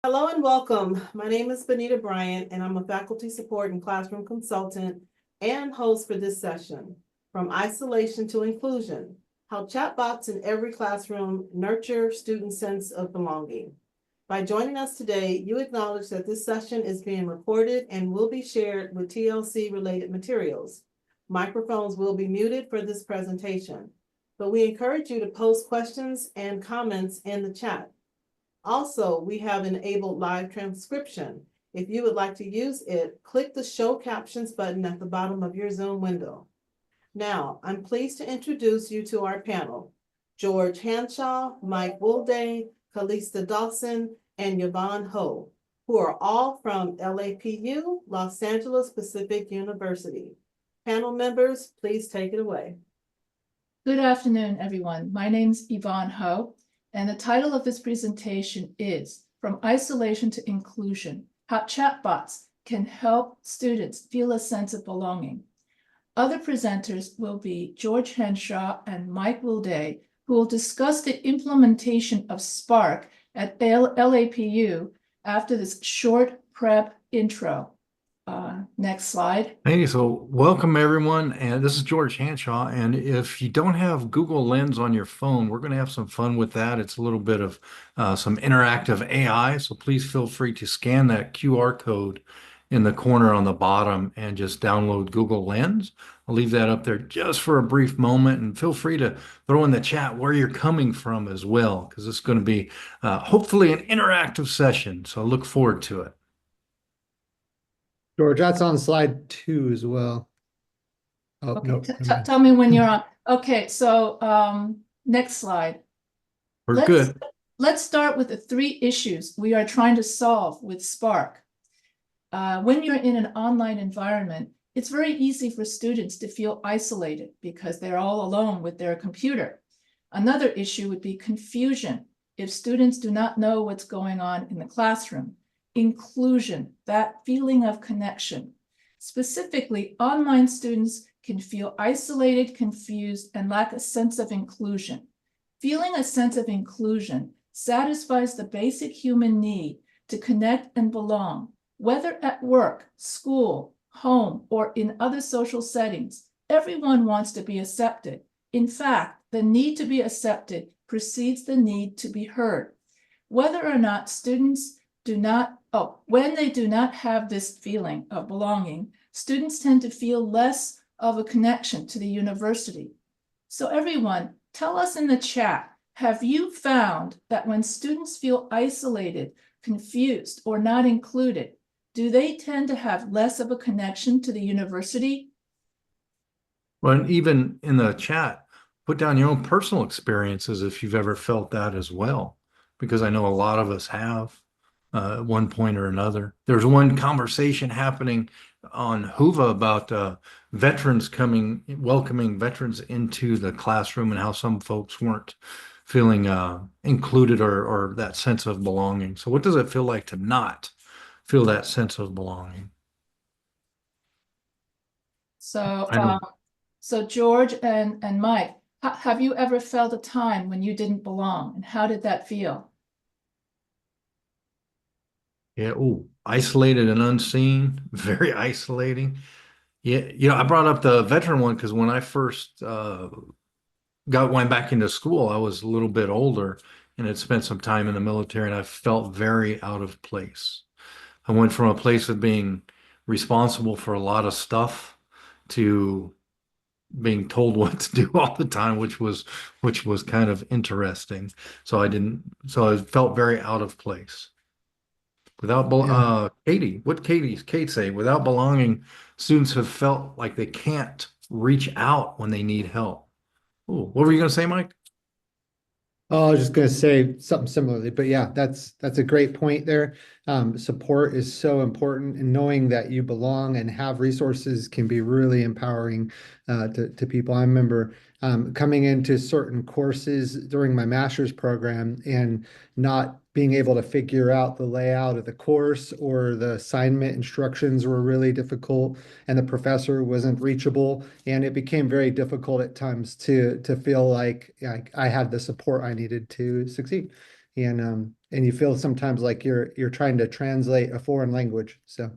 Hello and welcome. My name is Benita Bryant, and I'm a faculty support and classroom consultant and host for this session, From Isolation to Inclusion, How Chatbots in Every Classroom Nurture Student Sense of Belonging. By joining us today, you acknowledge that this session is being recorded and will be shared with TLC-related materials. Microphones will be muted for this presentation, but we encourage you to post questions and comments in the chat. Also, we have enabled live transcription. If you would like to use it, click the Show Captions button at the bottom of your Zoom window. Now, I'm pleased to introduce you to our panel, George Hanshaw, Mike Woolday, Kalista Dawson, and Yvonne Ho, who are all from LAPU, Los Angeles Pacific University. Panel members, please take it away. Good afternoon, everyone. My name is Yvonne Ho, and the title of this presentation is From Isolation to Inclusion, How Chatbots Can Help Students Feel a Sense of Belonging. Other presenters will be George Henshaw and Mike Woolday, who will discuss the implementation of Spark at LAPU after this short prep intro. Next slide. Hey, so welcome everyone, and this is George Hanshaw, and if you don't have Google Lens on your phone, we're going to have some fun with that. It's a little bit of some interactive AI, so please feel free to scan that QR code in the corner on the bottom and just download Google Lens. I'll leave that up there just for a brief moment, and feel free to throw in the chat where you're coming from as well, because it's going to be hopefully an interactive session, so I look forward to it. George, that's on slide 2 as well. Oh, Okay, nope. tell me when you're on. Okay, so next slide. We're good. Let's start with the 3 issues we are trying to solve with Spark. When you're in an online environment, it's very easy for students to feel isolated because they're all alone with their computer. Another issue would be confusion if students do not know what's going on in the classroom. Inclusion, that feeling of connection. Specifically, online students can feel isolated, confused, and lack a sense of inclusion. Feeling a sense of inclusion satisfies the basic human need to connect and belong, whether at work, school, home, or in other social settings. Everyone wants to be accepted. In fact, the need to be accepted precedes the need to be heard. Whether or not students when they do not have this feeling of belonging, students tend to feel less of a connection to the university. So everyone, tell us in the chat, have you found that when students feel isolated, confused, or not included, do they tend to have less of a connection to the university? Well, and even in the chat, put down your own personal experiences if you've ever felt that as well, because I know a lot of us have at one point or another. There's one conversation happening on Whova about welcoming veterans into the classroom, and how some folks weren't feeling included or that sense of belonging. So what does it feel like to not feel that sense of belonging? So, so George and Mike, have you ever felt a time when you didn't belong, and how did that feel? Yeah, isolated and unseen, very isolating. Yeah, I brought up the veteran one because when I first went back into school, I was a little bit older and had spent some time in the military, and I felt very out of place. I went from a place of being responsible for a lot of stuff to being told what to do all the time, which was kind of interesting. So I felt very out of place. Katie, Kate say? Without belonging, students have felt like they can't reach out when they need help. Oh, what were you going to say, Mike? Oh, I was just going to say something similarly, but yeah, that's a great point there. Support is so important, and knowing that you belong and have resources can be really empowering to people. I remember coming into certain courses during my master's program and not being able to figure out the layout of the course, or the assignment instructions were really difficult and the professor wasn't reachable, and it became very difficult at times to feel like I had the support I needed to succeed. And and you feel sometimes like you're trying to translate a foreign language. So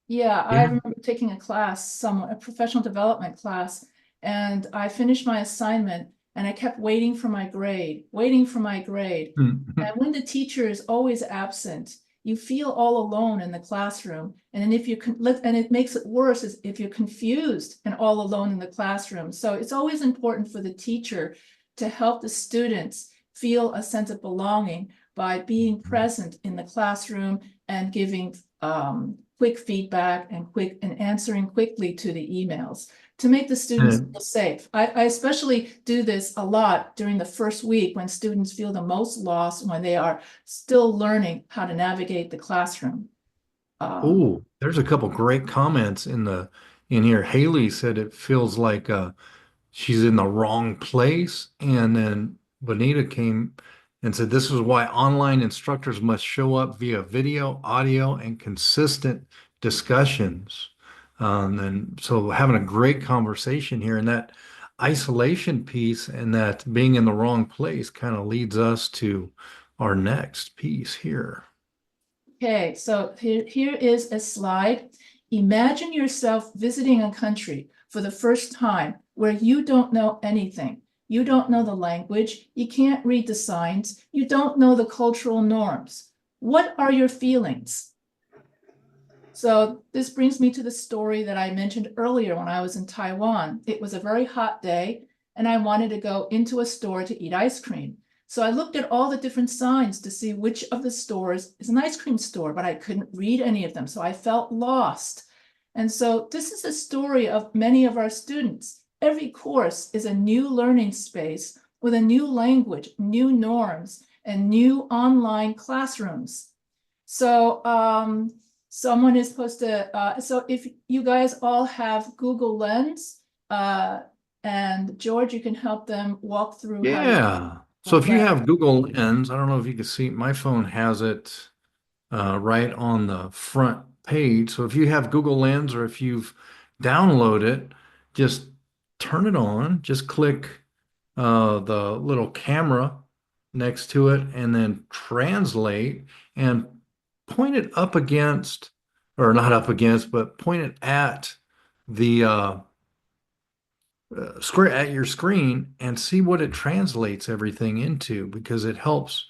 Yeah, I Yeah. remember taking a class, a professional development class, and I finished my assignment and I kept waiting for my grade, waiting for my grade. And when the teacher is always absent, you feel all alone in the classroom. And then if you can, and it makes it worse is if you're confused and all alone in the classroom. So it's always important for the teacher to help the students feel a sense of belonging by being present in the classroom and giving quick feedback and answering quickly to the emails to make the students feel safe. I especially do this a lot during the first week when students feel the most lost, when they are still learning how to navigate the classroom. Oh, there's a couple great comments in here. Haley said it feels like she's in the wrong place. And then Bonita came and said this is why online instructors must show up via video, audio, and consistent discussions. And so having a great conversation here, and that isolation piece and that being in the wrong place kind of leads us to our next piece here. Okay, so here is a slide. Imagine yourself visiting a country for the first time where you don't know anything. You don't know the language, you can't read the signs, you don't know the cultural norms. What are your feelings? So this brings me to the story that I mentioned earlier when I was in Taiwan. It was a very hot day and I wanted to go into a store to eat ice cream. So I looked at all the different signs to see which of the stores is an ice cream store, but I couldn't read any of them. So I felt lost. And so this is a story of many of our students. Every course is a new learning space with a new language, new norms, and new online classrooms. So someone is supposed to, so if you guys all have Google Lens, and George, you can help them walk through. Yeah. So if you have Google Lens, I don't know if you can see, my phone has it right on the front page. So if you have Google Lens or if you've downloaded it, just turn it on, just click the little camera next to it and then translate and point it up against, or not up against, but point it at the square at your screen and see what it translates everything into, because it helps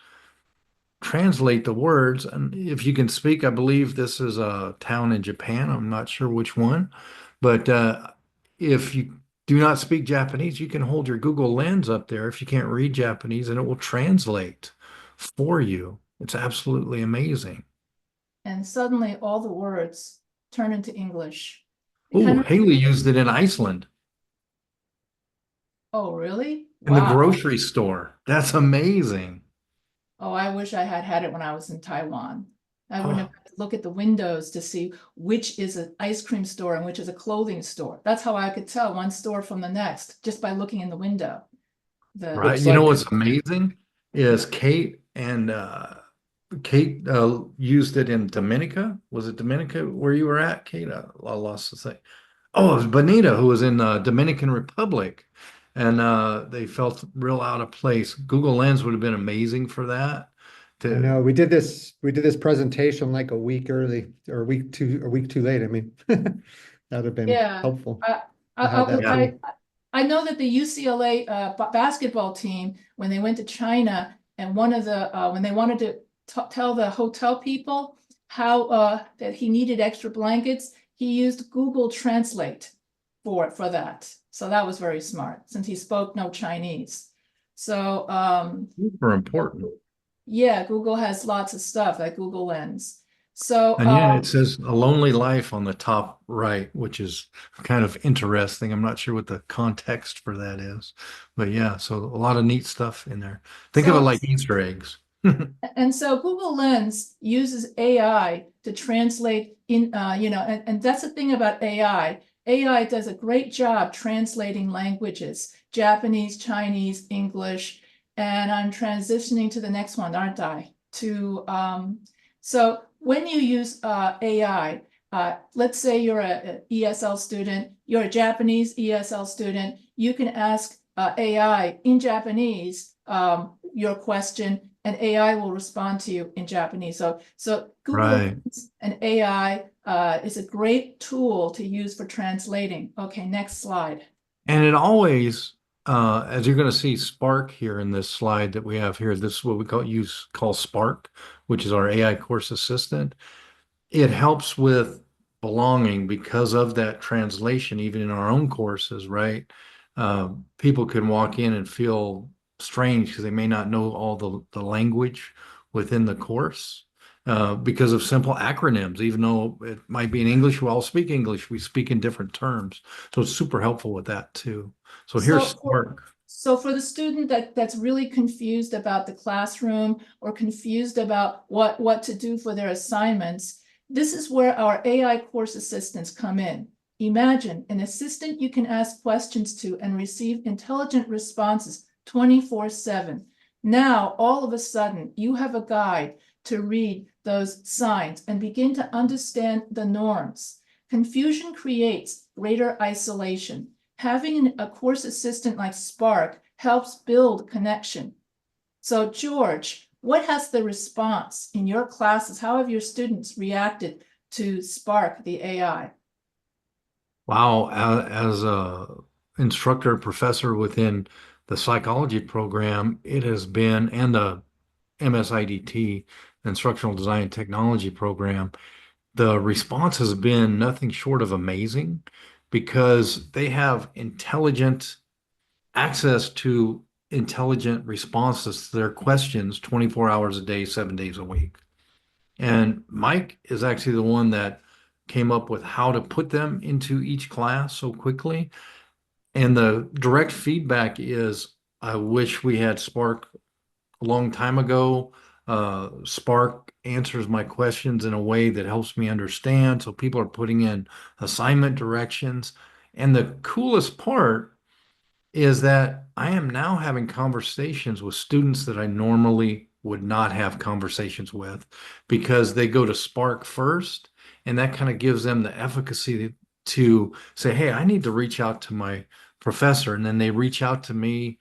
translate the words. And if you can speak, I believe this is a town in Japan. I'm not sure which one, but if you do not speak Japanese, you can hold your Google Lens up there if you can't read Japanese and it will translate for you. It's absolutely amazing. And suddenly all the words turn into English. Oh, Haley used it in Iceland. Oh, really? In the grocery store. That's amazing. Oh, I wish I had had it when I was in Taiwan. I wouldn't have had to look at the windows to see which is an ice cream store and which is a clothing store. That's how I could tell one store from the next, just by looking in the window. Right. You know what's amazing is Kate used it in Dominica. Was it Dominica where you were at, Kate? I lost the thing. Oh, it was Bonita who was in Dominican Republic, and they felt real out of place. Google Lens would have been amazing for that. I know we did this presentation like a week early or a week too late. I mean, that would have been helpful. I know that the UCLA basketball team, when they went to China, and one of the when they wanted to tell the hotel people how that he needed extra blankets, he used Google Translate for that. So that was very smart, since he spoke no Chinese. So super important. Yeah, Google has lots of stuff like Google Lens. So and yeah, it says A Lonely Life on the top right, which is kind of interesting. I'm not sure what the context for that is, but yeah, so a lot of neat stuff in there. Think of it like Easter eggs. And so Google Lens uses AI to translate in, and that's the thing about AI. AI does a great job translating languages, Japanese, Chinese, English, and I'm transitioning to the next one, aren't I? So when you use AI, let's say you're an ESL student, you're a Japanese ESL student, you can ask AI in Japanese, your question and AI will respond to you in Japanese. So Google Right. and AI is a great tool to use for translating. Okay, next slide. And it always, as you're going to see Spark here in this slide that we have here, this is what we call Spark, which is our AI course assistant. It helps with belonging because of that translation, even in our own courses, right? People can walk in and feel strange because they may not know all the language within the course because of simple acronyms. Even though it might be in English, we all speak English, we speak in different terms. So it's super helpful with that too. So here's Spark. So for the student that's really confused about the classroom or confused about what to do for their assignments, this is where our AI course assistants come in. Imagine an assistant you can ask questions to and receive intelligent responses 24/7. Now, all of a sudden, you have a guide to read those signs and begin to understand the norms. Confusion creates greater isolation. Having a course assistant like Spark helps build connection. So, George, what has the response in your classes? How have your students reacted to Spark, the AI? Wow, as a instructor, professor within the psychology program, it has been, and the MSIDT, Instructional Design and Technology program, the response has been nothing short of amazing because they have intelligent access to intelligent responses to their questions 24 hours a day, 7 days a week. And Mike is actually the one that came up with how to put them into each class so quickly. And the direct feedback is, I wish we had Spark a long time ago. Spark answers my questions in a way that helps me understand. So people are putting in assignment directions. And the coolest part is that I am now having conversations with students that I normally would not have conversations with because they go to Spark first, and that kind of gives them the efficacy to say, hey, I need to reach out to my professor. And then they reach out to me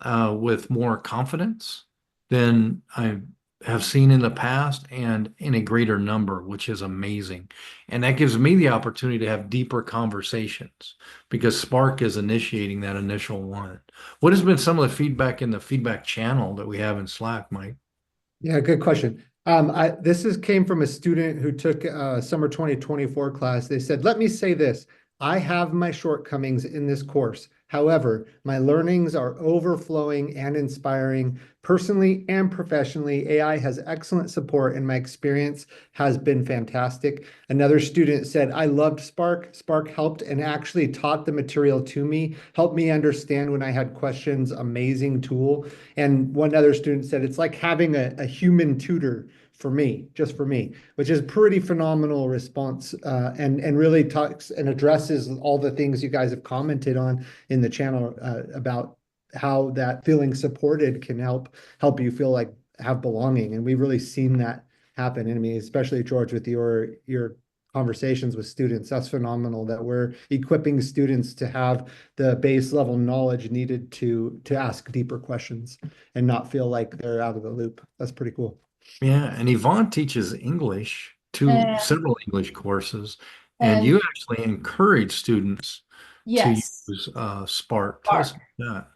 with more confidence than I have seen in the past and in a greater number, which is amazing. And that gives me the opportunity to have deeper conversations because Spark is initiating that initial one. What has been some of the feedback in the feedback channel that we have in Slack, Mike? Yeah, good question. Came from a student who took a summer 2024 class. They said, let me say this. I have my shortcomings in this course. However, my learnings are overflowing and inspiring. Personally and professionally, AI has excellent support and my experience has been fantastic. Another student said, I loved Spark. Spark helped and actually taught the material to me, helped me understand when I had questions, amazing tool. And one other student said, it's like having a human tutor for me, just for me, which is pretty phenomenal response and really talks and addresses all the things you guys have commented on in the channel about how that feeling supported can help you feel like have belonging. And we've really seen that happen. And I mean, especially George, with your conversations with students, that's phenomenal that we're equipping students to have the base level knowledge needed to ask deeper questions and not feel like they're out of the loop. That's pretty cool. Yeah, and Yvonne teaches English, several English courses, and And you actually encourage students to yes, use Spark. Tell us about that.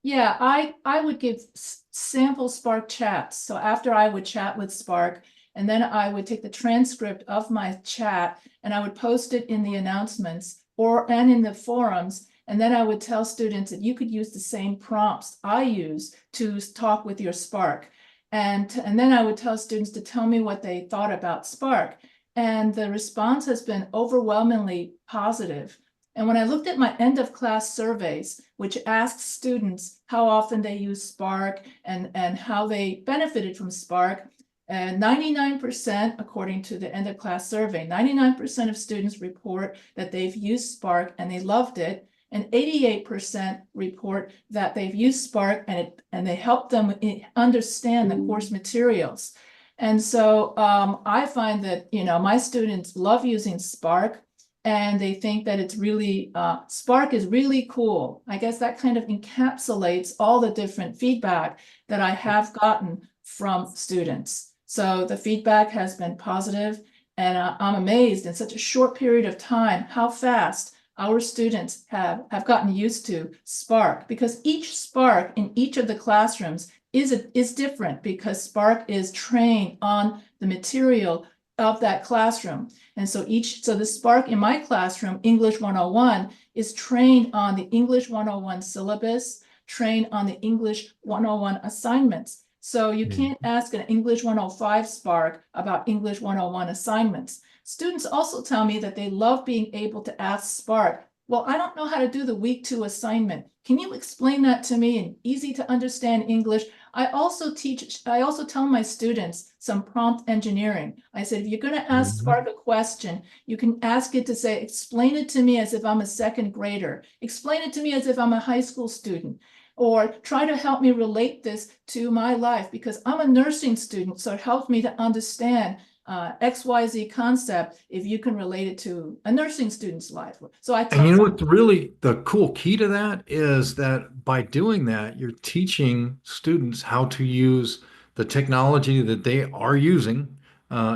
yeah, I would give sample Spark chats. So after I would chat with Spark, and then I would take the transcript of my chat and I would post it in the announcements and in the forums. And then I would tell students that you could use the same prompts I use to talk with your Spark. And then I would tell students to tell me what they thought about Spark. And the response has been overwhelmingly positive. And when I looked at my end of class surveys, which asked students how often they use Spark and how they benefited from Spark, 99%, according to the end of class survey, 99% of students report that they've used Spark and they loved it. And 88% report that they've used Spark and they helped them understand the course materials. And so I find that, my students love using Spark. and they think that it's really, Spark is really cool. I guess that kind of encapsulates all the different feedback that I have gotten from students. So the feedback has been positive, and I'm amazed in such a short period of time how fast our students have gotten used to Spark, because each Spark in each of the classrooms is different, because Spark is trained on the material of that classroom. And so the Spark in my classroom, English 101, is trained on the English 101 syllabus, trained on the English 101 assignments. So you can't ask an English 105 Spark about English 101 assignments. Students also tell me that they love being able to ask Spark, well, I don't know how to do the week 2 assignment. Can you explain that to me in easy to understand English? I also tell my students some prompt engineering. I said, if you're going to ask Spark a question, you can ask it to say, explain it to me as if I'm a second grader. Explain it to me as if I'm a high school student. Or try to help me relate this to my life, because I'm a nursing student, so it helps me to understand XYZ concept if you can relate it to a nursing student's life. So I tell And you know what, really the cool key to that is that by doing that, you're teaching students how to use the technology that they are using,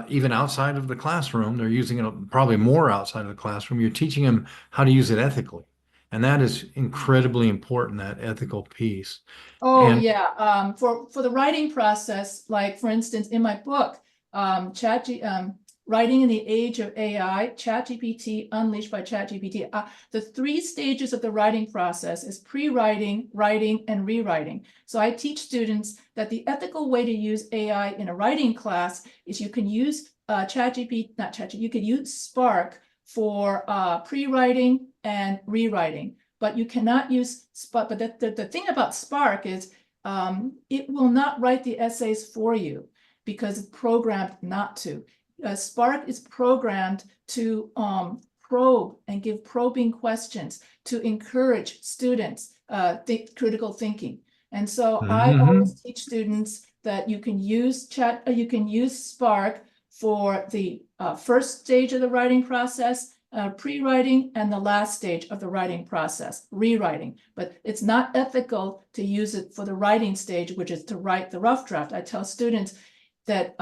even outside of the classroom. They're using it probably more outside of the classroom. You're teaching them how to use it ethically. And that is incredibly important, that ethical piece. Oh, And yeah. For the writing process, like for instance, in my book, Writing in the Age of AI, ChatGPT, Unleashed by ChatGPT. The 3 stages of the writing process is pre-writing, writing, and rewriting. So I teach students that the ethical way to use AI in a writing class is you can use you could use Spark for pre-writing and rewriting, but you cannot use Spark. But the thing about Spark is it will not write the essays for you, because it's programmed not to. Spark is programmed to probe and give probing questions to encourage students critical thinking. And so I always teach students that you can use Spark for the first stage of the writing process, pre-writing, and the last stage of the writing process, rewriting. But it's not ethical to use it for the writing stage, which is to write the rough draft. I tell students that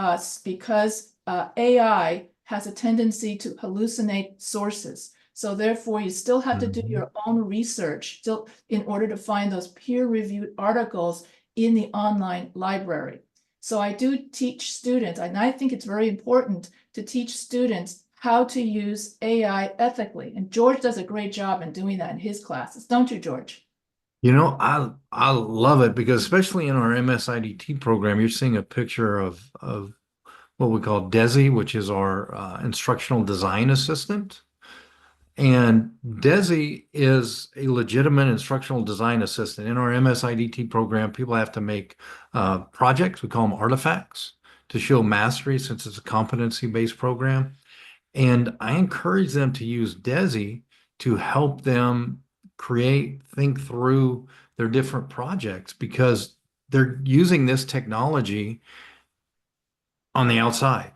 because AI has a tendency to hallucinate sources. So therefore, you still have to do your own research still in order to find those peer-reviewed articles in the online library. So I do teach students, and I think it's very important to teach students how to use AI ethically. And George does a great job in doing that in his classes, don't you, George? you know, I love it because especially in our MSIDT program, you're seeing a picture of what we call Desi, which is our instructional design assistant. And Desi is a legitimate instructional design assistant. In our MSIDT program, people have to make projects, we call them artifacts, to show mastery since it's a competency-based program. And I encourage them to use Desi to help them think through their different projects, because they're using this technology on the outside.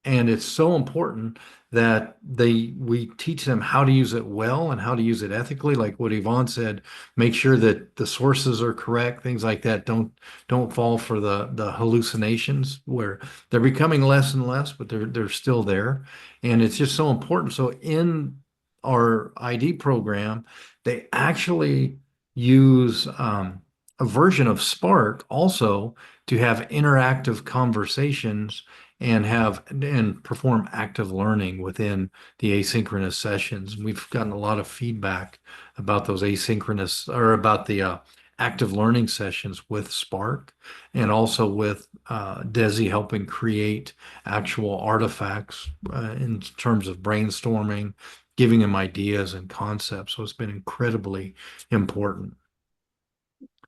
And it's so important that we teach them how to use it well and how to use it ethically. Like what Yvonne said, make sure that the sources are correct, things like that. Don't fall for the hallucinations where they're becoming less and less, but they're still there. And it's just so important. So in our ID program, they actually use a version of Spark also to have interactive conversations and perform active learning within the asynchronous sessions. We've gotten a lot of feedback about those asynchronous or about the active learning sessions with Spark, and also with Desi helping create actual artifacts in terms of brainstorming, giving them ideas and concepts. So it's been incredibly important.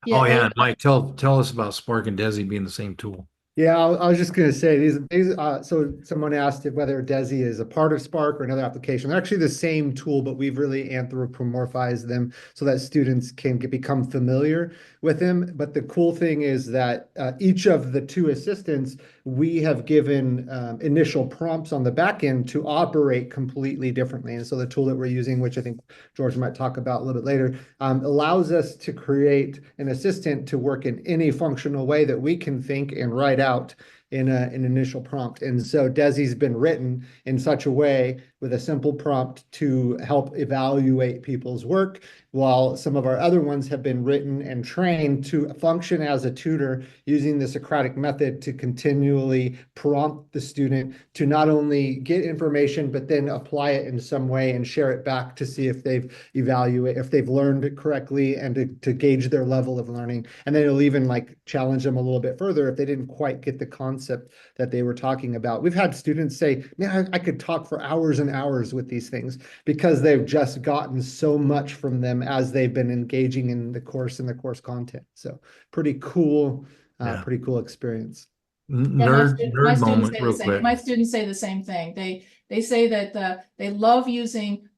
Yeah, Oh yeah, and Mike, tell us about Spark and Desi being the same tool. Yeah, I was just gonna say so someone asked if whether DESI is a part of Spark or another application. They're actually the same tool, but we've really anthropomorphized them so that students can become familiar with them. But the cool thing is that each of the two assistants, we have given initial prompts on the back end to operate completely differently. And so the tool that we're using, which I think George might talk about a little bit later, allows us to create an assistant to work in any functional way that we can think and write out in an initial prompt. And so DESI's been written in such a way with a simple prompt to help evaluate people's work, while some of our other ones have been written and trained to function as a tutor using the Socratic method to continually prompt the student to not only get information, but then apply it in some way and share it back to see if they've learned it correctly, and to gauge their level of learning. And then it'll even like challenge them a little bit further if they didn't quite get the concept that they were talking about. We've had students say, man, I could talk for hours and hours with these things because they've just gotten so much from them as they've been engaging in the course and the course content. So pretty cool, Yeah. pretty cool experience. Yeah, Nerd students moment say real the same. quick. My students say the same thing. They say that they love using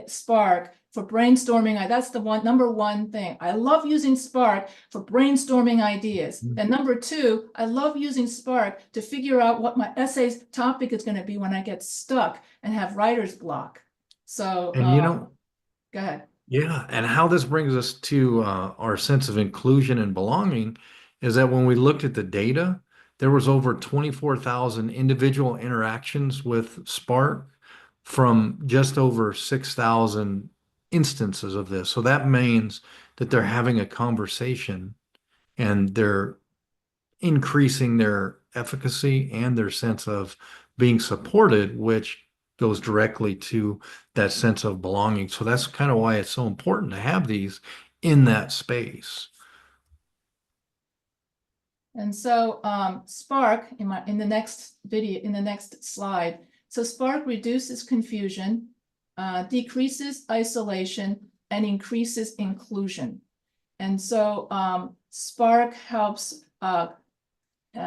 Spark for brainstorming. That's the number one thing. I love using Spark for brainstorming ideas. Mhm. And number two, I love using Spark to figure out what my essay's topic is going to be when I get stuck and have writer's block. So, And you know, go ahead. yeah, and how this brings us to our sense of inclusion and belonging is that when we looked at the data, there was over 24,000 individual interactions with Spark from just over 6,000 instances of this. So that means that they're having a conversation and they're increasing their efficacy and their sense of being supported, which goes directly to that sense of belonging. So that's kind of why it's so important to have these in that space. And so Spark in the next video, in the next slide. So Spark reduces confusion, decreases isolation, and increases inclusion. And so Spark helps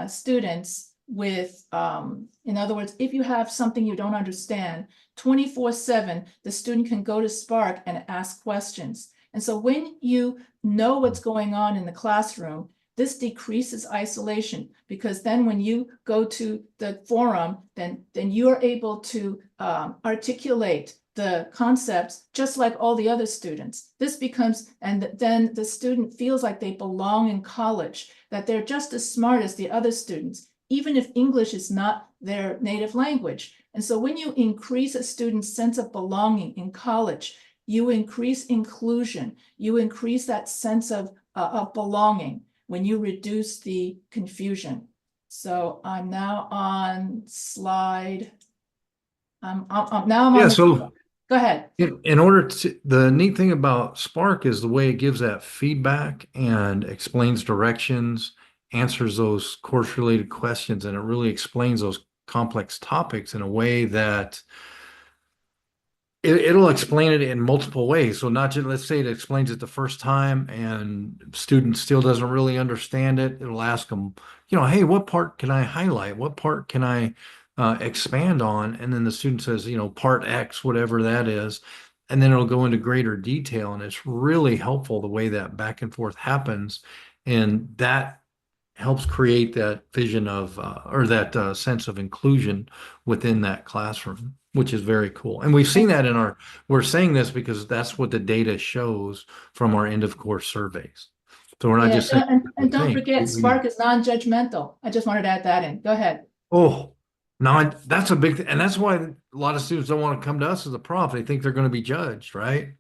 students with, in other words, if you have something you don't understand, 24/7, the student can go to Spark and ask questions. And so when you know what's going on in the classroom, this decreases isolation, because then when you go to the forum, then you're able to articulate the concepts just like all the other students. This becomes, and then the student feels like they belong in college, that they're just as smart as the other students, even if English is not their native language. And so when you increase a student's sense of belonging in college, you increase inclusion, you increase that sense of belonging when you reduce the confusion. So I'm now on slide. Now I'm on. So go ahead. in order to, the neat thing about Spark is the way it gives that feedback and explains directions, answers those course related questions, and it really explains those complex topics in a way that it'll explain it in multiple ways. So not just, let's say it explains it the first time and student still doesn't really understand it. It'll ask them, hey, what part can I highlight? What part can I expand on? And then the student says, part X, whatever that is. And then it'll go into greater detail. And it's really helpful the way that back and forth happens. And that helps create that vision of, or that sense of inclusion within that classroom, which is very cool. And we've seen that we're saying this because that's what the data shows from our end of course surveys. So we're not just saying. And don't forget, Spark is non-judgmental. I just wanted to add that in. Go ahead. Oh, no, that's a big thing. And that's why a lot of students don't want to come to us as a prof. They think they're going to be judged, right?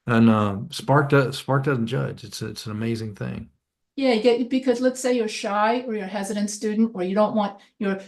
And Spark doesn't judge. It's an amazing thing. Yeah, because let's say you're shy or you're a hesitant student, or you don't want your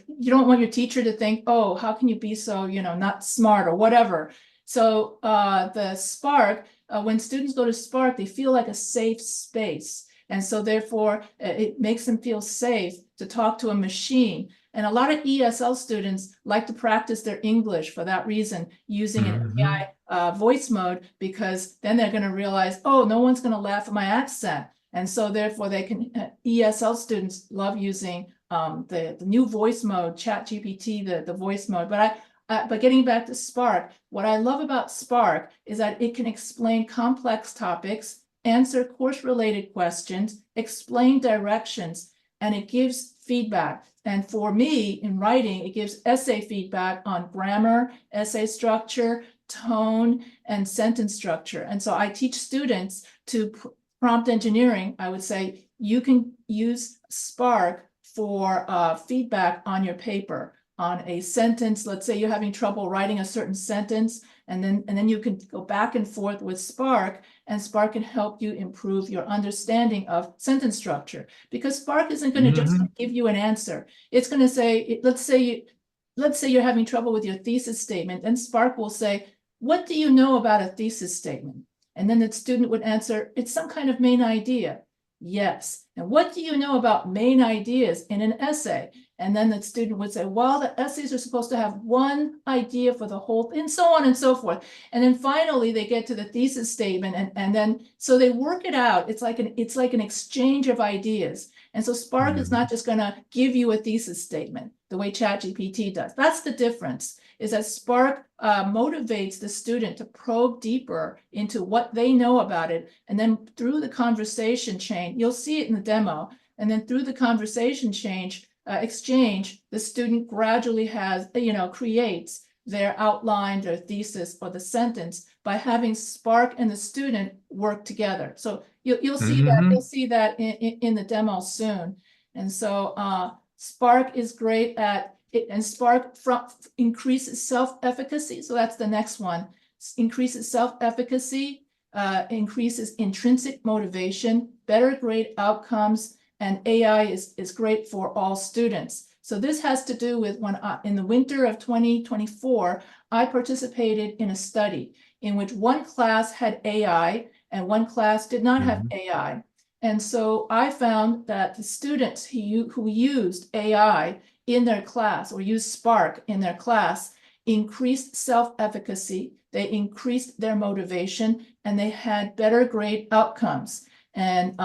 teacher to think, oh, how can you be so, not smart or whatever. So the Spark, when students go to Spark, they feel like a safe space. And so therefore, it makes them feel safe to talk to a machine. And a lot of ESL students like to practice their English for that reason, using an AI voice mode, because then they're going to realize, oh, no one's going to laugh at my accent. And so therefore they can, ESL students love using the new voice mode, ChatGPT, the voice mode. But getting back to Spark, what I love about Spark is that it can explain complex topics, answer course-related questions, explain directions, and it gives feedback. And for me, in writing, it gives essay feedback on grammar, essay structure, tone, and sentence structure. And so I teach students to prompt engineering. I would say you can use Spark for feedback on your paper, on a sentence. Let's say you're having trouble writing a certain sentence, and then you can go back and forth with Spark, and Spark can help you improve your understanding of sentence structure. Because Spark isn't going to just give you an answer. It's going to say, let's say you're having trouble with your thesis statement, and Spark will say, what do you know about a thesis statement? And then the student would answer, it's some kind of main idea. Yes. And what do you know about main ideas in an essay? And then the student would say, well, the essays are supposed to have one idea for the whole, and so on and so forth. And then finally they get to the thesis statement, and then so they work it out. It's like an exchange of ideas. And so Spark is not just going to give you a thesis statement the way ChatGPT does. That's the difference, is that Spark motivates the student to probe deeper into what they know about it. And then through the conversation chain, you'll see it in the demo. And then through the conversation exchange, the student gradually creates their outline, their thesis, or the sentence by having Spark and the student work together. So you'll see that in the demo soon. And so Spark is great at it, and Spark increases self-efficacy. So that's the next one. Increases self-efficacy, increases intrinsic motivation, better grade outcomes, and AI is great for all students. So this has to do with when in the winter of 2024, I participated in a study in which one class had AI and one class did not have AI. And so I found that the students who used AI in their class or used Spark in their class increased self-efficacy, they increased their motivation, and they had better grade outcomes. And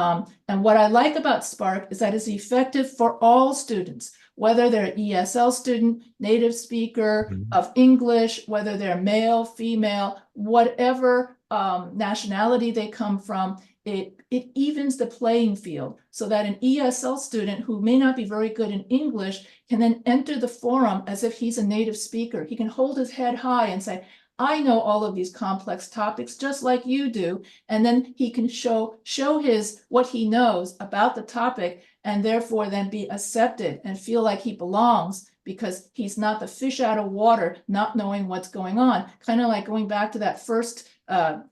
what I like about Spark is that it's effective for all students, whether they're an ESL student, native speaker of English, whether they're male, female, whatever nationality they come from. It evens the playing field so that an ESL student who may not be very good in English can then enter the forum as if he's a native speaker. He can hold his head high and say, I know all of these complex topics just like you do. And then he can show what he knows about the topic, and therefore then be accepted and feel like he belongs because he's not the fish out of water, not knowing what's going on. Kind of like going back to that first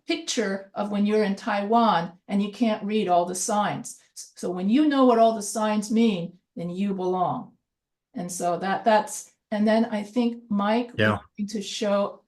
picture of when you're in Taiwan and you can't read all the signs. So when you know what all the signs mean, then you belong. And so that's, and then I think Mike was going to show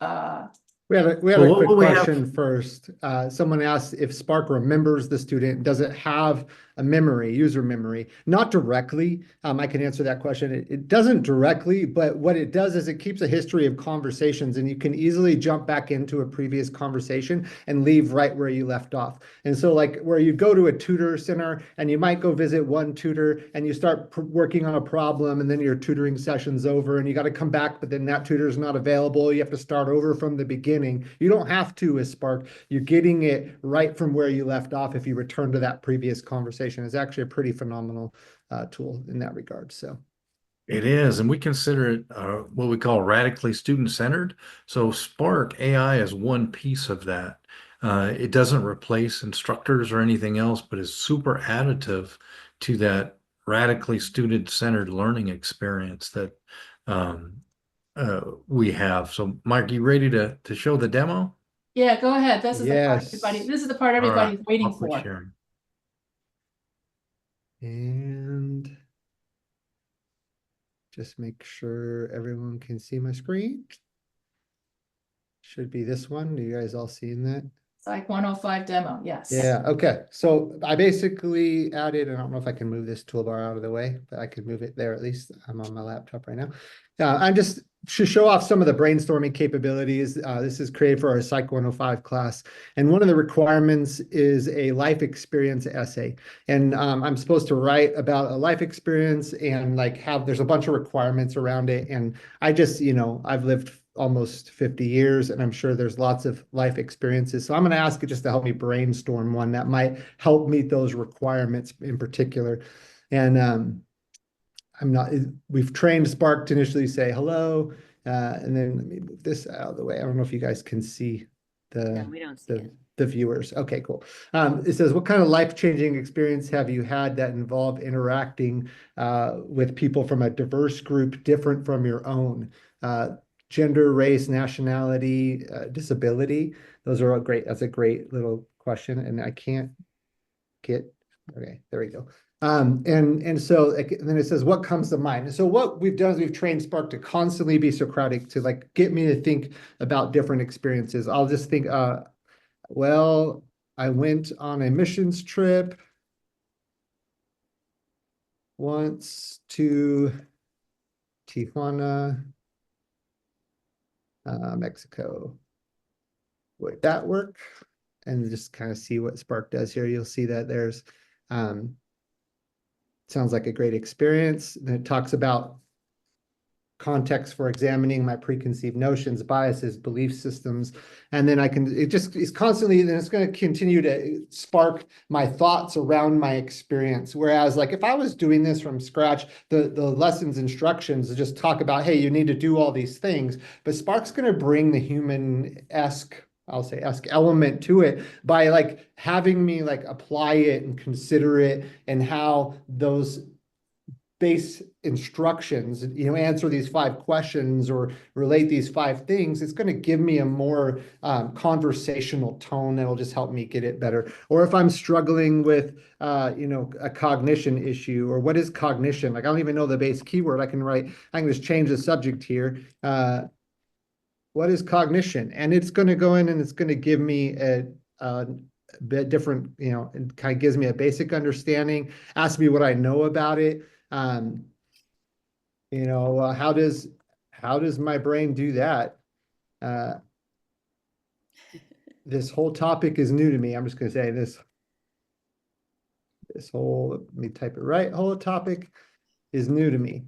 We had a quick question first. Someone asked if Spark remembers the student. Does it have a memory, user memory? Not directly. I can answer that question. It doesn't directly, but what it does is it keeps a history of conversations, and you can easily jump back into a previous conversation and leave right where you left off. And so like where you go to a tutor center and you might go visit one tutor and you start working on a problem, and then your tutoring session's over and you got to come back, but then that tutor's not available. You have to start over from the beginning. You don't have to with Spark. You're getting it right from where you left off if you return to that previous conversation. It's actually a pretty phenomenal tool in that regard. So it is, and we consider it what we call radically student-centered. So Spark AI is one piece of that. It doesn't replace instructors or anything else, but is super additive to that radically student-centered learning experience that we have. So Mike, you ready to show the demo? Yeah, go ahead. This is the part everybody, this is the part everybody's waiting for. Sharing. And just make sure everyone can see my screen. Should be this one. Are you guys all seeing that? Psych 105 demo, yes. Yeah, okay. So I basically added, I don't know if I can move this toolbar out of the way, but I could move it there at least. I'm on my laptop right now. I'm just show off some of the brainstorming capabilities. This is created for our Psych 105 class. And one of the requirements is a life experience essay. And I'm supposed to write about a life experience and like there's a bunch of requirements around it. And I just, I've lived almost 50 years and I'm sure there's lots of life experiences. So I'm going to ask it just to help me brainstorm one that might help meet those requirements in particular. And we've trained Spark to initially say hello, and then let me move this out of the way. I don't know if you guys can see No, we don't see it. the viewers. Okay, cool. It says, what kind of life-changing experience have you had that involved interacting with people from a diverse group different from your own? Gender, race, nationality, disability. Those are all great. That's a great little question. And I can't okay, there we go. And so and then it says, what comes to mind? And so what we've done is we've trained Spark to constantly be Socratic, to like get me to think about different experiences. I'll just think, well, I went on a missions trip once to Tijuana, Mexico. Would that work? And just kind of see what Spark does here. You'll see that there's sounds like a great experience. And it talks about context for examining my preconceived notions, biases, belief systems. And then it's constantly, then it's going to continue to spark my thoughts around my experience. Whereas like if I was doing this from scratch, the lessons instructions just talk about, hey, you need to do all these things, but Spark's going to bring the human-esque, I'll say element to it by like having me like apply it and consider it and how those base instructions, answer these 5 questions or relate these 5 things. It's going to give me a more conversational tone that will just help me get it better. Or if I'm struggling with, a cognition issue, or what is cognition? Like, I don't even know the base keyword. I can just change the subject here. What is cognition? And it's going to go in and it's going to give me a bit different, it kind of gives me a basic understanding, ask me what I know about it. How does my brain do that? This whole topic is new to me. I'm just going to say this whole, let me type it right, whole topic is new to me.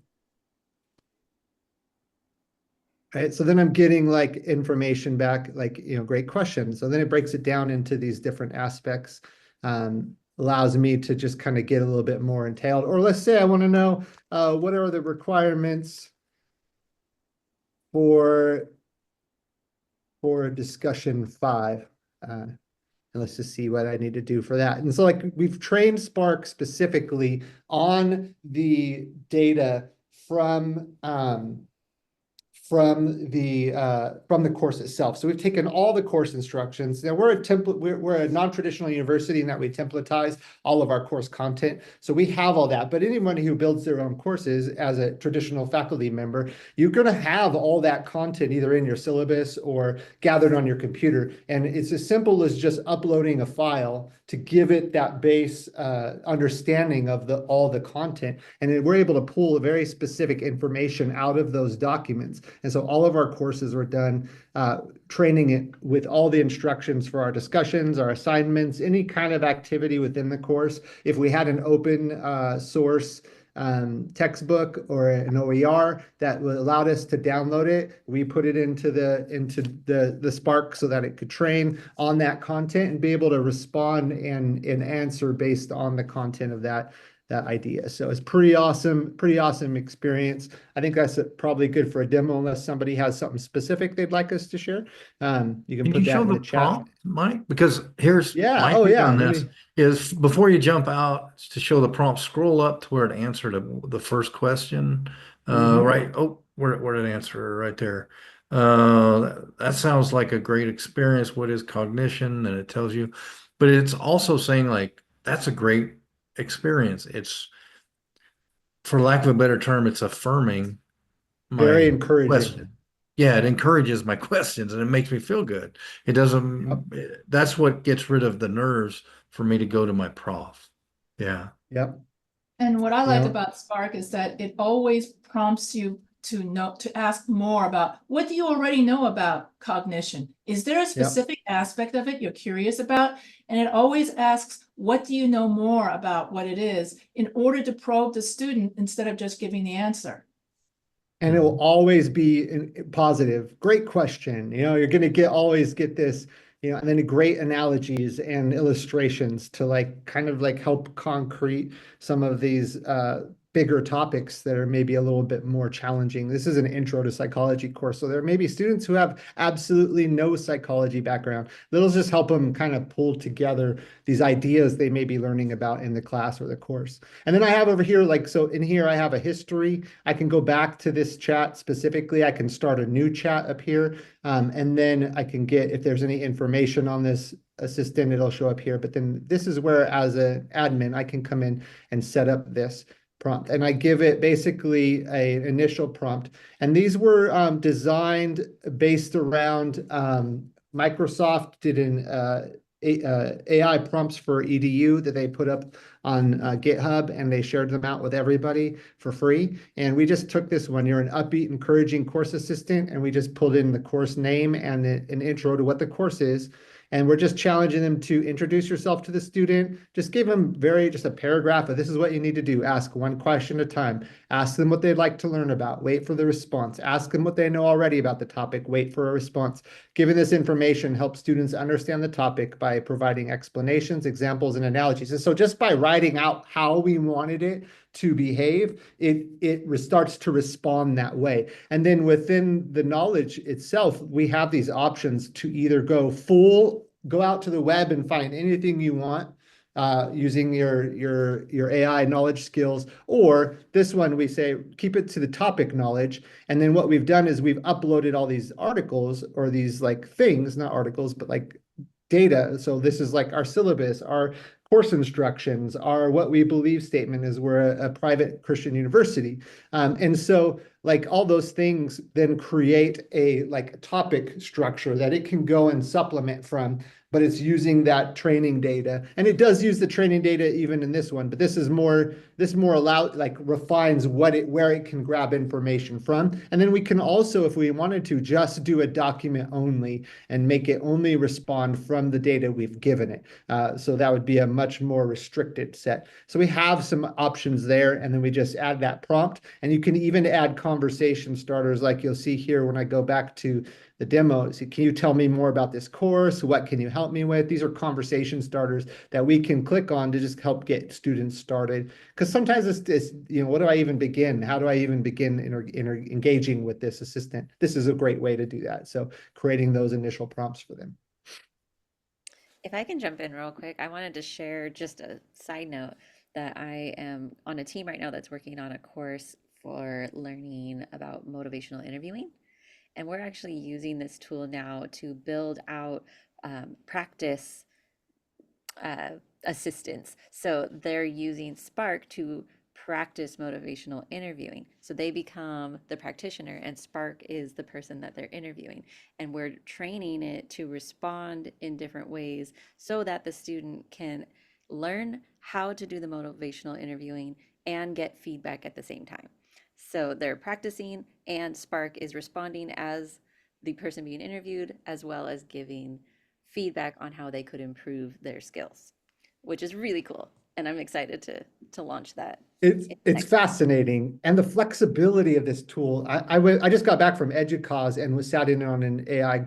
Right, so then I'm getting like information back, like, great questions. So then it breaks it down into these different aspects, allows me to just kind of get a little bit more entailed. Or let's say I want to know what are the requirements for discussion 5. And let's just see what I need to do for that. And so like we've trained Spark specifically on the data from the course itself. So we've taken all the course instructions. Now we're a non-traditional university in that we templatize all of our course content. So we have all that, but anyone who builds their own courses as a traditional faculty member, you're going to have all that content either in your syllabus or gathered on your computer. And it's as simple as just uploading a file to give it that base understanding of all the content. And then we're able to pull a very specific information out of those documents. And so all of our courses are done training it with all the instructions for our discussions, our assignments, any kind of activity within the course. If we had an open source textbook or an OER that allowed us to download it, we put it into the Spark so that it could train on that content and be able to respond and answer based on the content of that idea. So it's pretty awesome experience. I think that's probably good for a demo unless somebody has something specific they'd like us to share. You can put that show in the the chat. prompt, Mike? Because here's Yeah. my take Yeah. on this is before you jump out to show the prompt, scroll up to where it answered the first question. Right. Oh, where did it answer? Right there. That sounds like a great experience. What is cognition? And it tells you, but it's also saying like, that's a great experience. It's, for lack of a better term, it's affirming my Very encouraging. question. Yeah, it encourages my questions and it makes me feel good. It doesn't, that's what gets rid of the nerves for me to go to my prof. Yeah. Yep. And what I like Yeah. about Spark is that it always prompts you to ask more about, what do you already know about cognition? Is there a specific aspect of it you're curious about? And it always asks, what do you know more about what it is, in order to probe the student instead of just giving the answer. And it will always be positive. Great question. You're going to always get this, and then great analogies and illustrations to kind of help concrete some of these bigger topics that are maybe a little bit more challenging. This is an intro to psychology course, so there may be students who have absolutely no psychology background. That'll just help them kind of pull together these ideas they may be learning about in the class or the course. And then I have over here, so in here I have a history. I can go back to this chat specifically. I can start a new chat up here, and then I can get, if there's any information on this assistant, it'll show up here. But then this is where, as an admin, I can come in and set up this prompt, and I give it basically an initial prompt. And these were designed based around Microsoft did an AI prompts for EDU that they put up on GitHub, and they shared them out with everybody for free. And we just took this one. You're an upbeat, encouraging course assistant, and we just pulled in the course name and an intro to what the course is. And we're just challenging them to introduce yourself to the student. Just give them just a paragraph of, this is what you need to do. Ask one question at a time. Ask them what they'd like to learn about. Wait for the response. Ask them what they know already about the topic. Wait for a response. Giving this information helps students understand the topic by providing explanations, examples, and analogies. And so just by writing out how we wanted it to behave, it starts to respond that way. And then within the knowledge itself, we have these options to either go out to the web and find anything you want using your AI knowledge skills, or this one we say keep it to the topic knowledge. And then what we've done is we've uploaded all these articles, or these things, not articles, but data. So this is our syllabus, our course instructions, our what we believe statement, is we're a private Christian university. And so all those things then create a topic structure that it can go and supplement from, but it's using that training data. And it does use the training data even in this one, but this more refines where it can grab information from. And then we can also, if we wanted to, just do a document only and make it only respond from the data we've given it. So that would be a much more restricted set. So we have some options there, and then we just add that prompt. And you can even add conversation starters, like you'll see here when I go back to the demo. So can you tell me more about this course? What can you help me with? These are conversation starters that we can click on to just help get students started. Because sometimes it's what do I even begin? How do I even begin engaging with this assistant? This is a great way to do that. So creating those initial prompts for them. If I can jump in real quick, I wanted to share just a side note that I am on a team right now that's working on a course for learning about motivational interviewing. And we're actually using this tool now to build out practice assistance. So they're using Spark to practice motivational interviewing. So they become the practitioner, and Spark is the person that they're interviewing. And we're training it to respond in different ways so that the student can learn how to do the motivational interviewing and get feedback at the same time. So they're practicing, and Spark is responding as the person being interviewed, as well as giving feedback on how they could improve their skills, which is really cool. And I'm excited to launch that. It's fascinating. And the flexibility of this tool. I just got back from EDUCAUSE and was sat in on an AI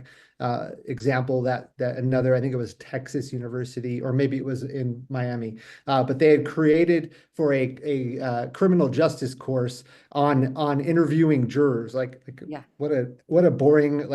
example that another, I think it was Texas University, or maybe it was in Miami, but they had created for a criminal justice course on interviewing jurors. Yeah. What a boring,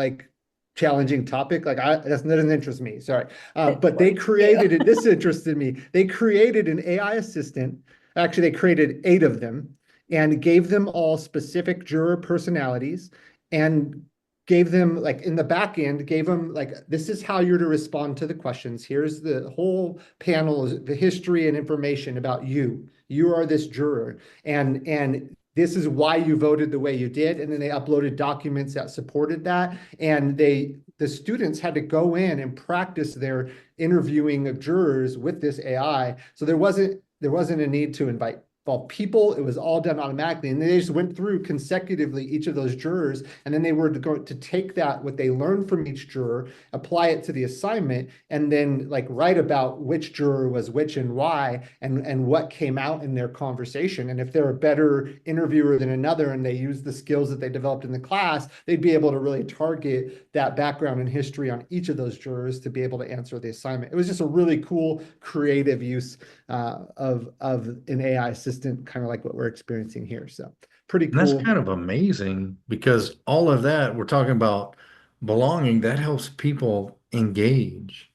challenging topic. That doesn't interest me. Sorry. But they created it. This interested me. They created an AI assistant. Actually, they created 8 of them and gave them all specific juror personalities, and gave them in the back end, gave them this is how you're to respond to the questions. Here's the whole panel, the history and information about you. You are this juror, and this is why you voted the way you did. And then they uploaded documents that supported that. And the students had to go in and practice their interviewing of jurors with this AI. So there wasn't a need to invite involve people. It was all done automatically. And they just went through consecutively each of those jurors. And then they were to go to take that, what they learned from each juror, apply it to the assignment, and then like write about which juror was which and why, and what came out in their conversation. And if they're a better interviewer than another, and they use the skills that they developed in the class, they'd be able to really target that background and history on each of those jurors to be able to answer the assignment. It was just a really cool, creative use of an AI assistant, kind of like what we're experiencing here. So pretty And that's cool. kind of amazing because all of that, we're talking about belonging, that helps people engage.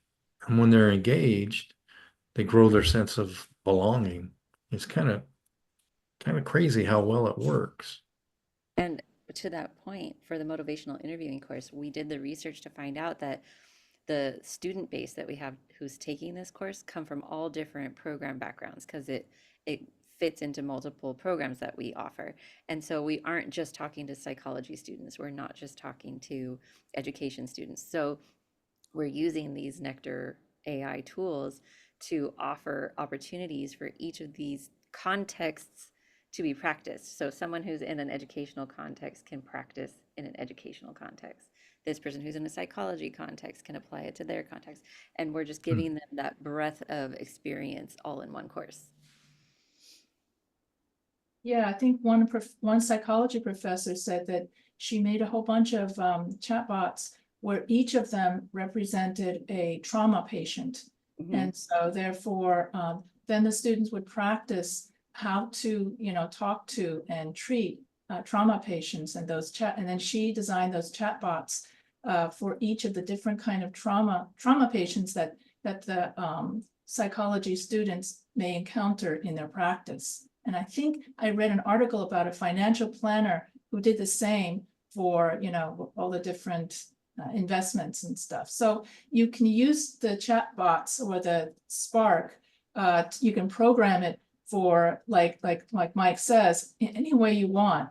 And when they're engaged, they grow their sense of belonging. It's kind of crazy how well it works. And to that point, for the motivational interviewing course, we did the research to find out that the student base that we have who's taking this course come from all different program backgrounds because it fits into multiple programs that we offer. And so we aren't just talking to psychology students. We're not just talking to education students. So we're using these Nectar AI tools to offer opportunities for each of these contexts to be practiced. So someone who's in an educational context can practice in an educational context. This person who's in a psychology context can apply it to their context. And we're just giving them that breadth of experience all in one course. Yeah, I think one psychology professor said that she made a whole bunch of chatbots where each of them represented a trauma patient. And so therefore, then the students would practice how to, talk to and treat trauma patients and and then she designed those chatbots for each of the different kind of trauma patients that the psychology students may encounter in their practice. And I think I read an article about a financial planner who did the same for, all the different investments and stuff. So you can use the chatbots or the Spark. You can program it for like Mike says, in any way you want.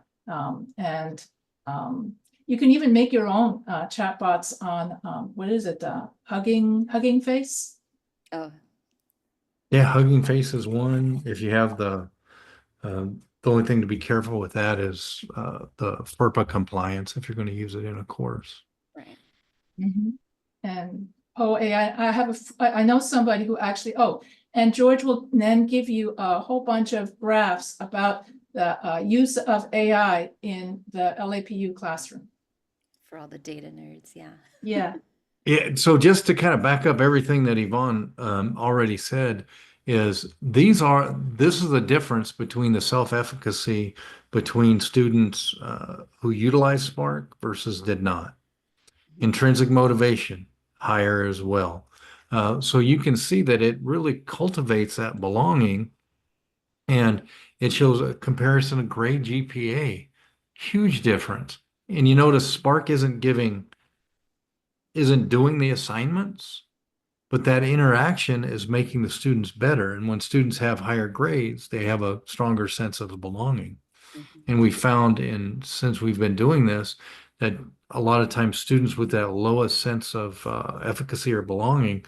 You can even make your own chatbots on what is it? Hugging Face. Oh, Yeah, Hugging Face is one. If you have the only thing to be careful with that is the FERPA compliance if you're going to use it in a course. right. And I know somebody who actually, and George will then give you a whole bunch of graphs about the use of AI in the LAPU classroom. For all the data nerds, yeah. Yeah. Yeah, so just to kind of back up everything that Yvonne already said, this is the difference between the self-efficacy between students who utilize Spark versus did not. Intrinsic motivation, higher as well. So you can see that it really cultivates that belonging, and it shows a comparison of grade GPA, huge difference. And you notice Spark isn't doing the assignments, but that interaction is making the students better. And when students have higher grades, they have a stronger sense of belonging. And we found since we've been doing this, that a lot of times students with that lowest sense of efficacy or belonging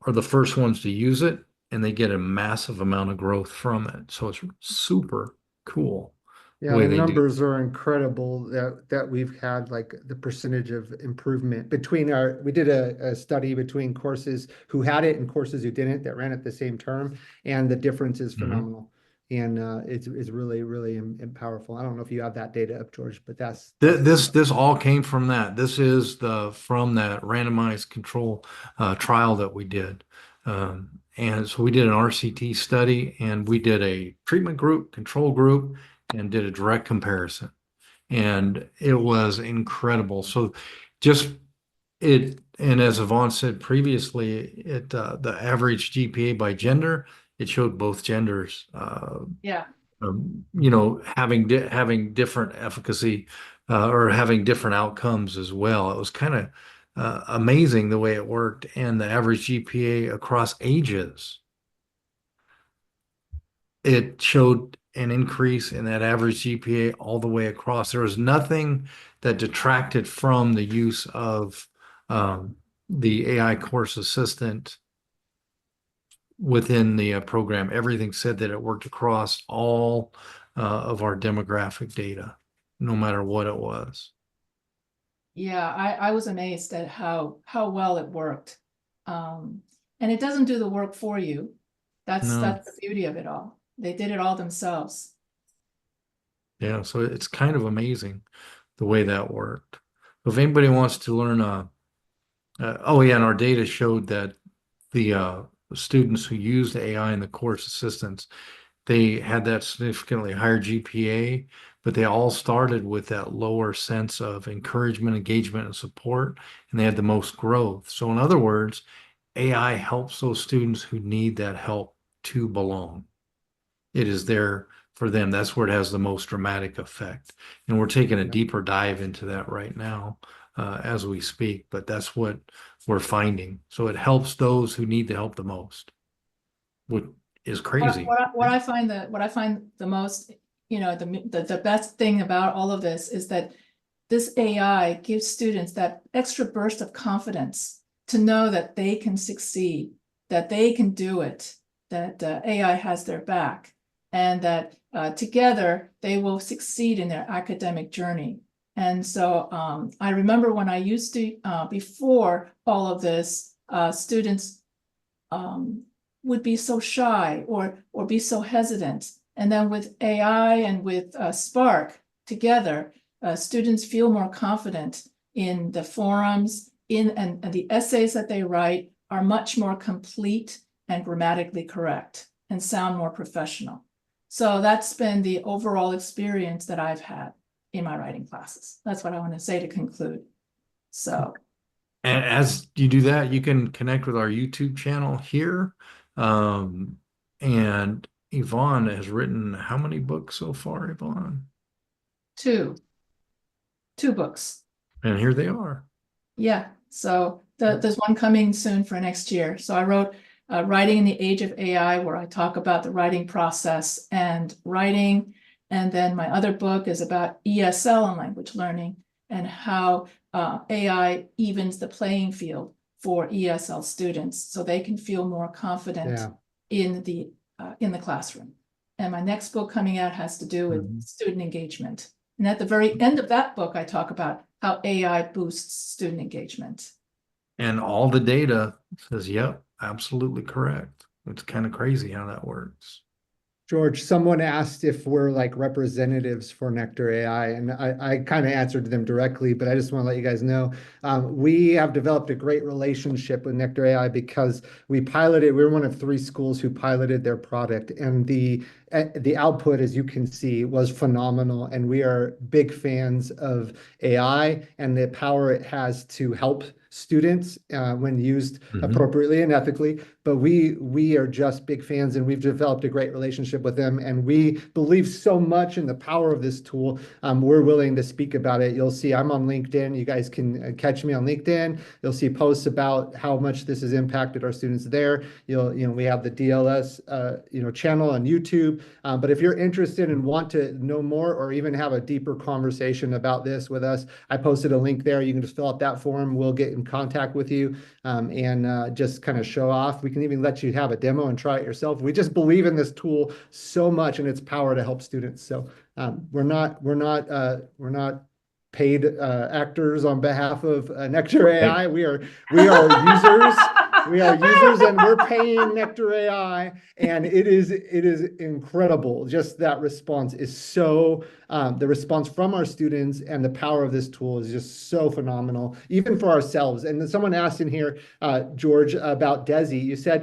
are the first ones to use it, and they get a massive amount of growth from it. So it's super cool. Yeah, the numbers are incredible that we've had, like the percentage of improvement between we did a study between courses who had it and courses who didn't that ran at the same term, and the difference is phenomenal. And it's really, really powerful. I don't know if you have that data up, George, but this all came from that. This is from that randomized control trial that we did. And so we did an RCT study, and we did a treatment group, control group, and did a direct comparison. And it was incredible. So and as Yvonne said previously, the average GPA by gender, it showed both genders, having different efficacy or having different outcomes as well. It was kind of amazing the way it worked, and the average GPA across ages. It showed an increase in that average GPA all the way across. There was nothing that detracted from the use of the AI course assistant within the program, everything said that it worked across all of our demographic data, no matter what it was. Yeah, I was amazed at how well it worked. And it doesn't do the work for you. That's No. the beauty of it all. They did it all themselves. Yeah, so it's kind of amazing the way that worked. If anybody wants to learn, oh yeah, and our data showed that the students who used AI in the course assistance, they had that significantly higher GPA, but they all started with that lower sense of encouragement, engagement, and support, and they had the most growth. So in other words, AI helps those students who need that help to belong. It is there for them. That's where it has the most dramatic effect. And we're taking a deeper dive into that right now as we speak, but that's what we're finding. So it helps those who need the help the most, which is crazy. What I find the most, the best thing about all of this is that this AI gives students that extra burst of confidence to know that they can succeed, that they can do it, that AI has their back, and that together they will succeed in their academic journey. And so I remember when I used to, before all of this, students would be so shy or be so hesitant. And then with AI and with Spark together, students feel more confident in the forums, and the essays that they write are much more complete and grammatically correct and sound more professional. So that's been the overall experience that I've had in my writing classes. That's what I want to say to conclude. So. And as you do that, you can connect with our YouTube channel here. And Yvonne has written how many books so far, Yvonne? Two books. And here they are. Yeah, so there's one coming soon for next year. So I wrote Writing in the Age of AI, where I talk about the writing process and writing. And then my other book is about ESL and language learning and how AI evens the playing field for ESL students so they can feel more confident in the classroom. And my next book coming out has to do with student engagement. And at the very end of that book, I talk about how AI boosts student engagement. And all the data says, yep, absolutely correct. It's kind of crazy how that works. George, someone asked if we're like representatives for Nectar AI, and I kind of answered them directly, but I just want to let you guys know, we have developed a great relationship with Nectar AI because we were one of 3 schools who piloted their product, and the output, as you can see, was phenomenal. And we are big fans of AI and the power it has to help students when used appropriately and ethically. But we are just big fans, and we've developed a great relationship with them. And we believe so much in the power of this tool. We're willing to speak about it. You'll see I'm on LinkedIn. You guys can catch me on LinkedIn. You'll see posts about how much this has impacted our students there. We have the DLS channel on YouTube. But if you're interested and want to know more or even have a deeper conversation about this with us, I posted a link there. You can just fill out that form. We'll get in contact with you and just kind of show off. We can even let you have a demo and try it yourself. We just believe in this tool so much and its power to help students. So we're not paid actors on behalf of Nectar AI. We are users. We are users, and we're paying Nectar AI, and it is incredible. Just that response is so. The response from our students and the power of this tool is just so phenomenal, even for ourselves. And someone asked in here, George, about DESI. You said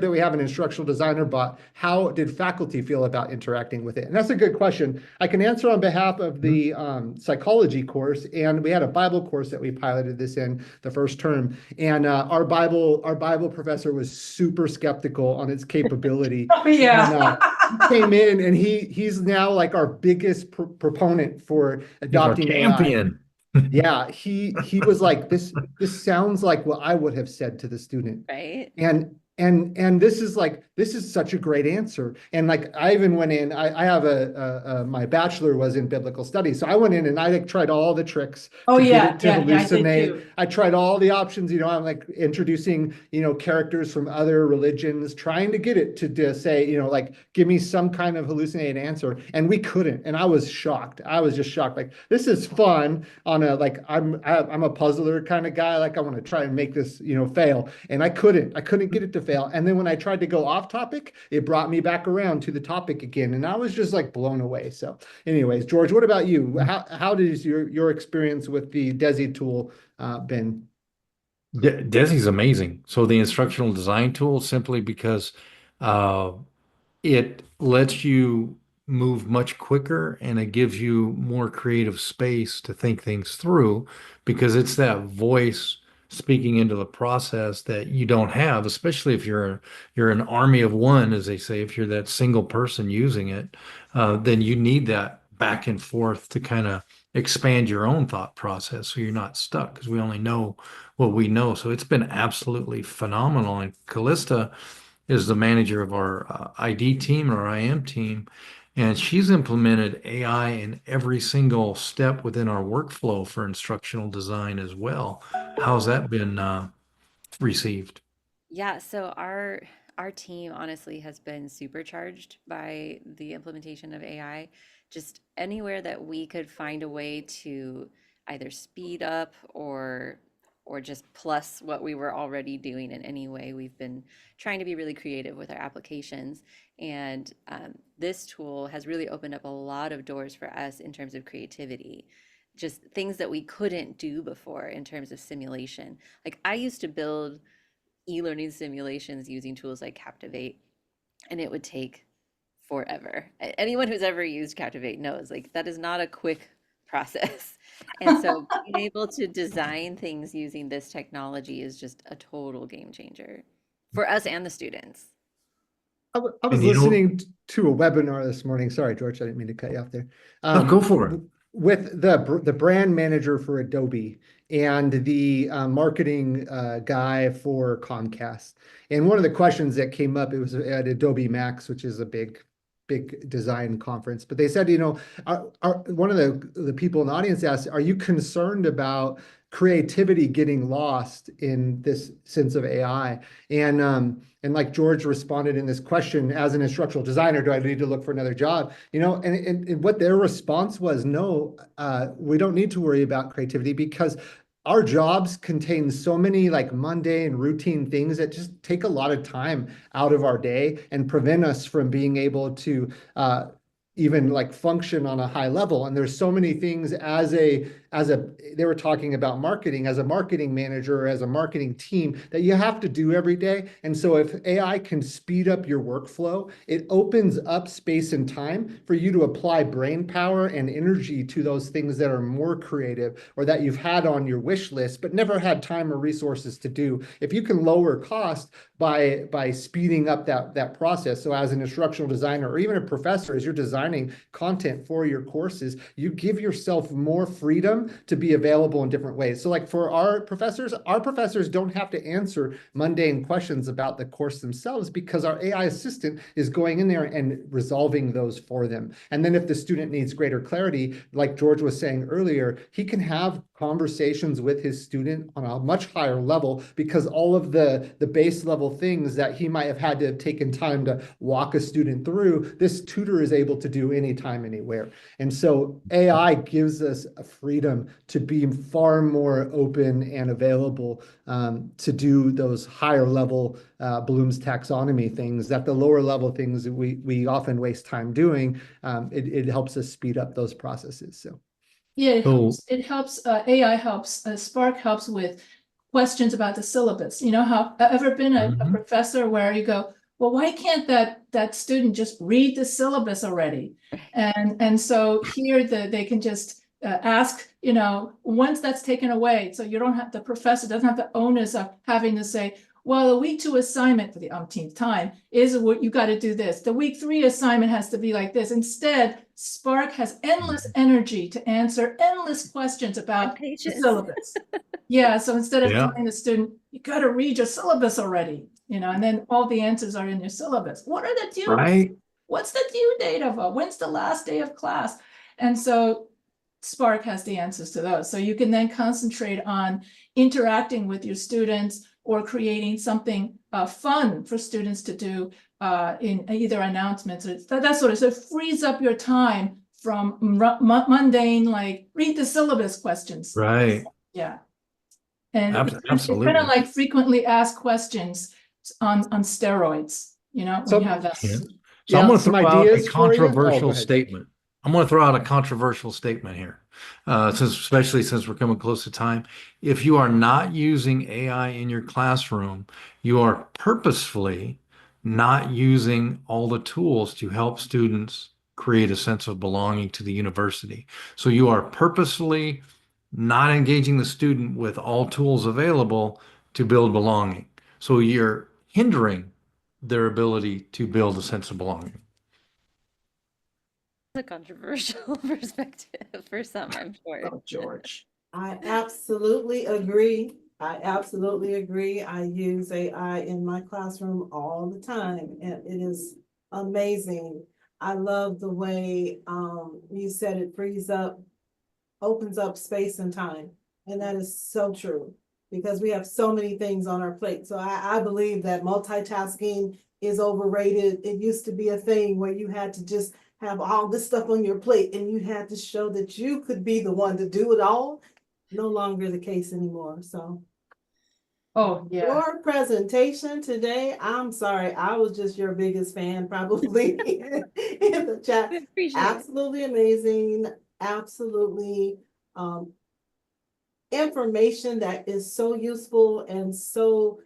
that we have an instructional designer bot. How did faculty feel about interacting with it? And that's a good question. I can answer on behalf of the psychology course, and we had a Bible course that we piloted this in the first term, and our Bible professor was super skeptical on its capability. Oh yeah. And, he came in, and he's now like our biggest proponent for adopting champion. AI. Yeah, he was like, this sounds like what I would have said to the student. Right. And And this is such a great answer. And like, I even went in, I have my bachelor was in biblical studies. So I went in and I like tried all the tricks Oh, to get yeah, it to yeah, yeah, I did hallucinate. too. I tried all the options, I'm like introducing, characters from other religions, trying to get it to say, like, give me some kind of hallucinated answer. And we couldn't. And I was shocked. I was just shocked. Like, this is fun on a, like, I'm a puzzler kind of guy. Like, I want to try and make this, fail. And I couldn't get it to fail. And then when I tried to go off topic, it brought me back around to the topic again. And I was just like blown away. So anyways, George, what about you? How does your experience with the Desi tool been? Desi's amazing. So the instructional design tool, simply because uh, it lets you move much quicker and it gives you more creative space to think things through, because it's that voice speaking into the process that you don't have, especially if you're an army of one, as they say. If you're that single person using it, then you need that back and forth to kind of expand your own thought process so you're not stuck, because we only know what we know. So it's been absolutely phenomenal. And Callista is the manager of our ID team, or IM team, and she's implemented AI in every single step within our workflow for instructional design as well. How's that been received? Yeah, so our team honestly has been supercharged by the implementation of AI. Just anywhere that we could find a way to either speed up or just plus what we were already doing in any way, we've been trying to be really creative with our applications. And this tool has really opened up a lot of doors for us in terms of creativity, just things that we couldn't do before in terms of simulation. Like, I used to build e-learning simulations using tools like Captivate, and it would take forever. Anyone who's ever used Captivate knows, like, that is not a quick process. And so being able to design things using this technology is just a total game changer for us and the students. I was And you know, listening to a webinar this morning. Sorry, George, I didn't mean to cut you off there. no, go for it. With the brand manager for Adobe and the marketing guy for Comcast. And one of the questions that came up, it was at Adobe Max, which is a big design conference. But they said, one of the people in the audience asked, are you concerned about creativity getting lost in this sense of AI? And like George responded in this question, as an instructional designer, do I need to look for another job? And what their response was, no, we don't need to worry about creativity, because our jobs contain so many like mundane routine things that just take a lot of time out of our day and prevent us from being able to even like function on a high level. And there's so many things they were talking about marketing, as a marketing manager or as a marketing team, that you have to do every day. And so if AI can speed up your workflow, it opens up space and time for you to apply brain power and energy to those things that are more creative, or that you've had on your wish list but never had time or resources to do. If you can lower cost by speeding up that process. So as an instructional designer, or even a professor, as you're designing content for your courses, you give yourself more freedom to be available in different ways. So like for our professors don't have to answer mundane questions about the course themselves, because our AI assistant is going in there and resolving those for them. And then if the student needs greater clarity, like George was saying earlier, he can have conversations with his student on a much higher level, because all of the base level things that he might have had to have taken time to walk a student through, this tutor is able to do anytime, anywhere. And so AI gives us a freedom to be far more open and available to do those higher level Bloom's taxonomy things that the lower level things that we often waste time doing. It helps us speed up those processes. So. Yeah, So AI helps, Spark helps with questions about the syllabus. You know how, ever been a Mhm. professor where you go, well, why can't that student just read the syllabus already? And so here they can just ask, once that's taken away, so you don't have, the professor doesn't have the onus of having to say, well, the week 2 assignment for the umpteenth time is what you got to do this. The week 3 assignment has to be like this. Instead, Spark has endless energy to answer endless questions about the Patience. syllabus. Yeah, so instead of Yeah. telling the student, you got to read your syllabus already. and then all the answers are in your syllabus. What are the due? Right? What's the due date of it? When's the last day of class? And so Spark has the answers to those. So you can then concentrate on interacting with your students or creating something fun for students to do in either announcements or that sort of, so it frees up your time from mundane, like read the syllabus questions. Right. Yeah. And it's Absolutely. kind of like frequently asked questions on steroids, when So- you have that. Yeah. So Yeah, I'm going to some throw out a ideas for you. Oh, go controversial ahead. statement. I'm going to throw out a controversial statement here, especially since we're coming close to time. If you are not using AI in your classroom, you are purposefully not using all the tools to help students create a sense of belonging to the university. So you are purposefully not engaging the student with all tools available to build belonging. So you're hindering their ability to build a sense of belonging. A controversial perspective for some, I'm sure. Oh, George. I absolutely agree. I absolutely agree. I use AI in my classroom all the time, and it is amazing. I love the way you said it frees up, opens up space and time, and that is so true because we have so many things on our plate. So I believe that multitasking is overrated. It used to be a thing where you had to just have all this stuff on your plate and you had to show that you could be the one to do it all. No longer the case anymore. So Oh, yeah. your presentation today, I'm sorry, I was just your biggest fan probably in the chat. I appreciate it. Absolutely amazing, absolutely information that is so useful and so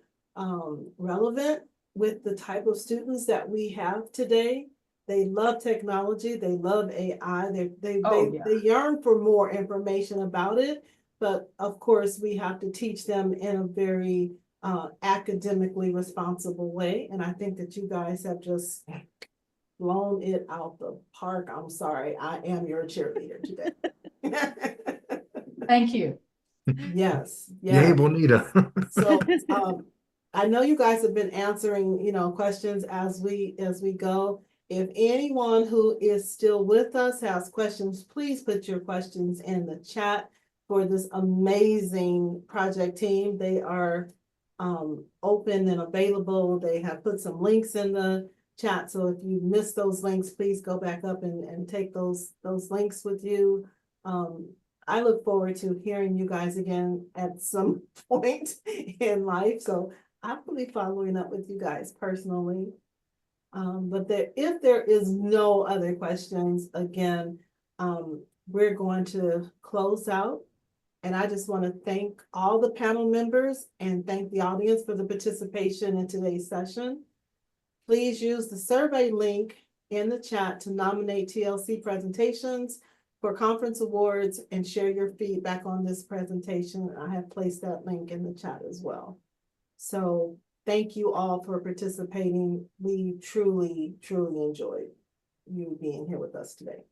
relevant with the type of students that we have today. They love technology, they love AI, they yearn for more information about it. But of course, we have to teach them in a very academically responsible way. And I think that you guys have just blown it out the park. I'm sorry, I am your cheerleader today. Thank you. Yes, Yay, yeah. Bonita. So I know you guys have been answering, questions as we go. If anyone who is still with us has questions, please put your questions in the chat for this amazing project team. They are open and available. They have put some links in the chat. So if you missed those links, please go back up and take those links with you. I look forward to hearing you guys again at some point in life. So I will be following up with you guys personally. But if there is no other questions, again, we're going to close out. And I just want to thank all the panel members and thank the audience for the participation in today's session. Please use the survey link in the chat to nominate TLC presentations for conference awards and share your feedback on this presentation. I have placed that link in the chat as well. So thank you all for participating. We truly, truly enjoyed you being here with us today.